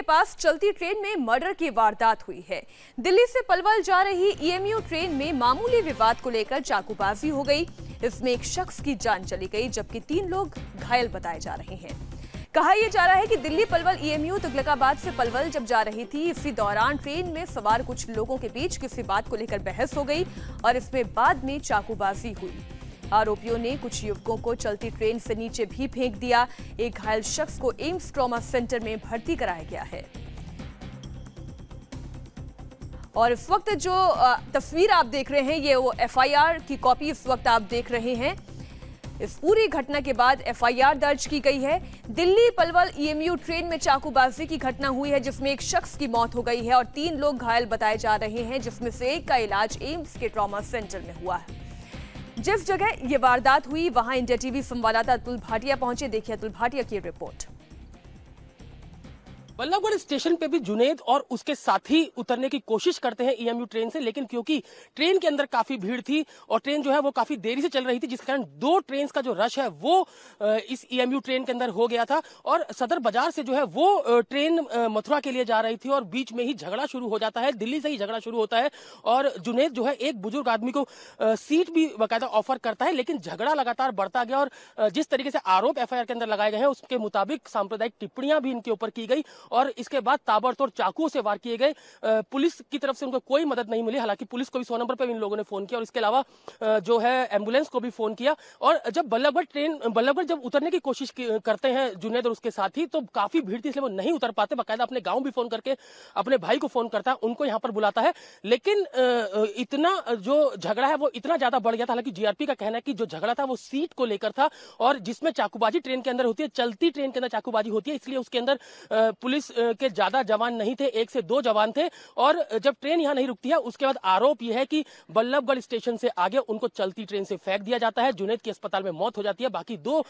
पास चलती ट्रेन में मर्डर की वारदात हुई है। दिल्ली से पलवल जा रही ईएमयू ट्रेन में मामूली विवाद को लेकर चाकूबाजी हो गई। इसमें एक शख्स की जान चली गई जबकि 3 लोग घायल बताए जा रहे हैं। कहा यह जा रहा है कि दिल्ली पलवल ईएमयू तुगलकाबाद से पलवल जब जा रही थी, इसी दौरान ट्रेन में सवार कुछ लोगों के बीच किसी बात को लेकर बहस हो गई और इसमें बाद में चाकूबाजी हुई। आरोपियों ने कुछ युवकों को चलती ट्रेन से नीचे भी फेंक दिया। एक घायल शख्स को एम्स ट्रॉमा सेंटर में भर्ती कराया गया है। और इस वक्त जो तस्वीर आप देख रहे हैं, ये वो एफआईआर की कॉपी इस वक्त आप देख रहे हैं। इस पूरी घटना के बाद एफआईआर दर्ज की गई है। दिल्ली पलवल ईएमयू ट्रेन में चाकूबाजी की घटना हुई है जिसमें एक शख्स की मौत हो गई है और 3 लोग घायल बताए जा रहे हैं, जिसमें से एक का इलाज एम्स के ट्रॉमा सेंटर में हुआ है। जिस जगह ये वारदात हुई वहां इंडिया टीवी संवाददाता अतुल भाटिया पहुंचे। देखिए अतुल भाटिया की रिपोर्ट। बल्लभगढ़ स्टेशन पे भी जुनैद और उसके साथी उतरने की कोशिश करते हैं ईएमयू ट्रेन से, लेकिन क्योंकि ट्रेन के अंदर काफी भीड़ थी और ट्रेन जो है वो काफी देरी से चल रही थी, जिस कारण 2 ट्रेन का जो रश है वो इस ईएमयू ट्रेन के अंदर हो गया था और सदर बाजार से जो है वो ट्रेन मथुरा के लिए जा रही थी और बीच में ही झगड़ा शुरू हो जाता है। दिल्ली से ही झगड़ा शुरू होता है और जुनैद जो है एक बुजुर्ग आदमी को सीट भी बाकायदा ऑफर करता है, लेकिन झगड़ा लगातार बढ़ता गया और जिस तरीके से आरोप एफआईआर के अंदर लगाए गए हैं उसके मुताबिक सांप्रदायिक टिप्पणियां भी इनके ऊपर की गई और इसके बाद ताबड़तोड़ चाकुओं से वार किए गए। पुलिस की तरफ से उनको कोई मदद नहीं मिली, हालांकि पुलिस को भी 100 नंबर पर इन लोगों ने फोन किया और इसके अलावा जो है एम्बुलेंस को भी फोन किया। और जब बल्लभगढ़ जब उतरने की कोशिश करते हैं जुनैद और उसके साथी, तो काफी भीड़ थी इसलिए वो नहीं उतर पाते। बाकायदा अपने गांव भी फोन करके अपने भाई को फोन करता है, उनको यहां पर बुलाता है, लेकिन इतना जो झगड़ा है वो इतना ज्यादा बढ़ गया था। हालांकि जीआरपी का कहना है कि जो झगड़ा था वो सीट को लेकर था और जिसमें चाकूबाजी ट्रेन के अंदर होती है, चलती ट्रेन के अंदर चाकूबाजी होती है, इसलिए उसके अंदर पुलिस के ज्यादा जवान नहीं थे, 1 से 2 जवान थे। और जब ट्रेन यहां नहीं रुकती है उसके बाद आरोप यह है कि बल्लभगढ़ स्टेशन से आगे उनको चलती ट्रेन से फेंक दिया जाता है। जुनैद की अस्पताल में मौत हो जाती है, बाकी 2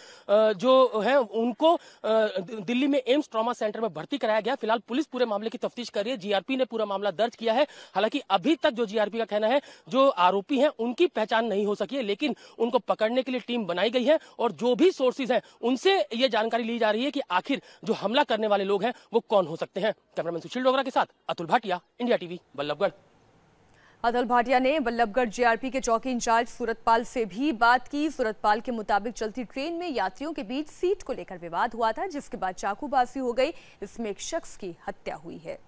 जो है उनको दिल्ली में एम्स ट्रॉमा सेंटर में भर्ती कराया गया। फिलहाल पुलिस पूरे मामले की तफ्तीश कर रही है, जीआरपी ने पूरा मामला दर्ज किया है। हालांकि अभी तक जो जीआरपी का कहना है जो आरोपी हैं उनकी पहचान नहीं हो सकी है, लेकिन उनको पकड़ने के लिए टीम बनाई गई है और जो भी सोर्सेज हैं उनसे यह जानकारी ली जा रही है कि आखिर जो हमला करने वाले लोग हैं वो कौन हो सकते हैं। कैमरामैन सुशील डोगरा के साथ अतुल भाटिया, इंडिया टीवी, बल्लभगढ़। अतुल भाटिया ने बल्लभगढ़ जीआरपी के चौकी इंचार्ज सूरतपाल से भी बात की। सूरतपाल के मुताबिक चलती ट्रेन में यात्रियों के बीच सीट को लेकर विवाद हुआ था, जिसके बाद चाकूबाजी हो गई। इसमें एक शख्स की हत्या हुई है।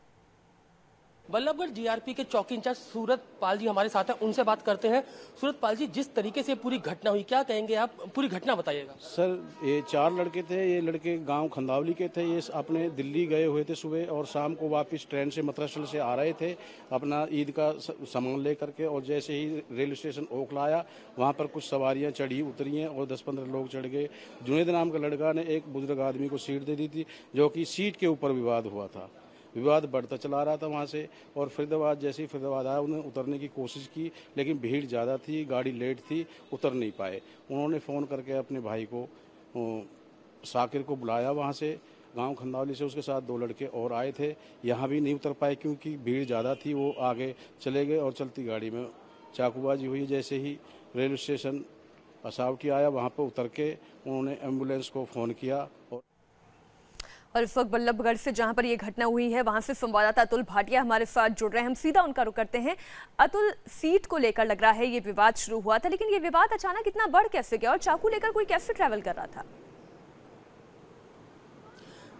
बल्लभगढ़ जीआरपी के चौकी इंचार्ज सूरतपाल जी हमारे साथ हैं, उनसे बात करते हैं। सूरतपाल जी, जिस तरीके से पूरी घटना हुई, क्या कहेंगे आप? पूरी घटना बताइएगा। सर, ये 4 लड़के थे। ये लड़के गांव खंदावली के थे। ये अपने दिल्ली गए हुए थे सुबह और शाम को वापस ट्रेन से मथुरा से आ रहे थे अपना ईद का सामान ले करके। और जैसे ही रेलवे स्टेशन ओखला आया, वहाँ पर कुछ सवारियाँ चढ़ी उतरी हैं और 10-15 लोग चढ़ गए। जुनैद नाम का लड़का ने एक बुजुर्ग आदमी को सीट दे दी थी, जो कि सीट के ऊपर विवाद हुआ था। विवाद बढ़ता चला रहा था वहाँ से और फरीदाबाद जैसे ही फरीदाबाद आया उन्होंने उतरने की कोशिश की, लेकिन भीड़ ज़्यादा थी, गाड़ी लेट थी, उतर नहीं पाए। उन्होंने फ़ोन करके अपने भाई को साकिर को बुलाया वहाँ से, गांव खंदावली से। उसके साथ 2 लड़के और आए थे, यहाँ भी नहीं उतर पाए क्योंकि भीड़ ज़्यादा थी। वो आगे चले गए और चलती गाड़ी में चाकूबाजी हुई। जैसे ही रेलवे स्टेशन असावटी आया, वहाँ पर उतर के उन्होंने एम्बुलेंस को फ़ोन किया। और इस वक्त बल्लभगढ़ से जहां पर यह घटना हुई है वहां से संवाददाता अतुल भाटिया हमारे साथ जुड़ रहे हैं। हम सीधा उनका रुख करते हैं। अतुल, सीट को लेकर लग रहा है ये विवाद शुरू हुआ था, लेकिन ये विवाद अचानक इतना बढ़ कैसे गया और चाकू लेकर कोई कैसे ट्रैवल कर रहा था?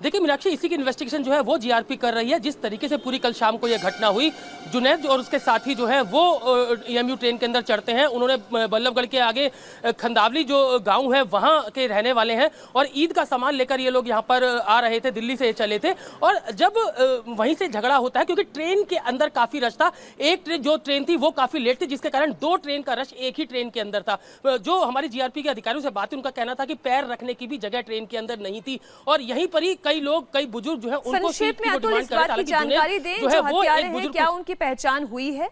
देखिए मीनाक्षी, इसी की इन्वेस्टिगेशन जो है वो जीआरपी कर रही है। जिस तरीके से पूरी कल शाम को यह घटना हुई, जुनैद और उसके साथी जो है वो ईएमयू ट्रेन के अंदर चढ़ते हैं। उन्होंने बल्लभगढ़ के आगे खंदावली जो गांव है वहां के रहने वाले हैं और ईद का सामान लेकर ये लोग यहां पर आ रहे थे, दिल्ली से चले थे। और जब वहीं से झगड़ा होता है, क्योंकि ट्रेन के अंदर काफी रश था, एक जो ट्रेन थी वो काफी लेट थी, जिसके कारण 2 ट्रेन का रश एक ही ट्रेन के अंदर था। जो हमारी जीआरपी के अधिकारियों से बात हुई, उनका कहना था कि पैर रखने की भी जगह ट्रेन के अंदर नहीं थी और यहीं पर ही कई बुजुर्ग जो है उनको संक्षेप में अतुल इस बात की जानकारी दें जो हत्यारे हैं, क्या उनकी पहचान हुई है?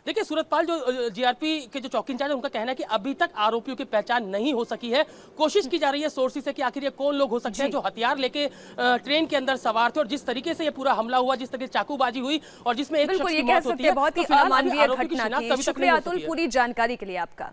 देखिए सूरतपाल, जो जीआरपी के जो चौकी इंचार्ज है उनका कहना है कि अभी तक आरोपियों की पहचान नहीं हो सकी है। कोशिश की जा रही है सोर्सेज से कि आखिर ये कौन लोग हो सकते हैं जो हथियार लेके ट्रेन के अंदर सवार थे और जिस तरीके से ये पूरा हमला हुआ, जिस तरीके से चाकूबाजी हुई और जिसमें एक शख्स की मौत होती है। बहुत ही अमानवीय घटना थी। शुक्रिया अतुल पूरी जानकारी के लिए आपका।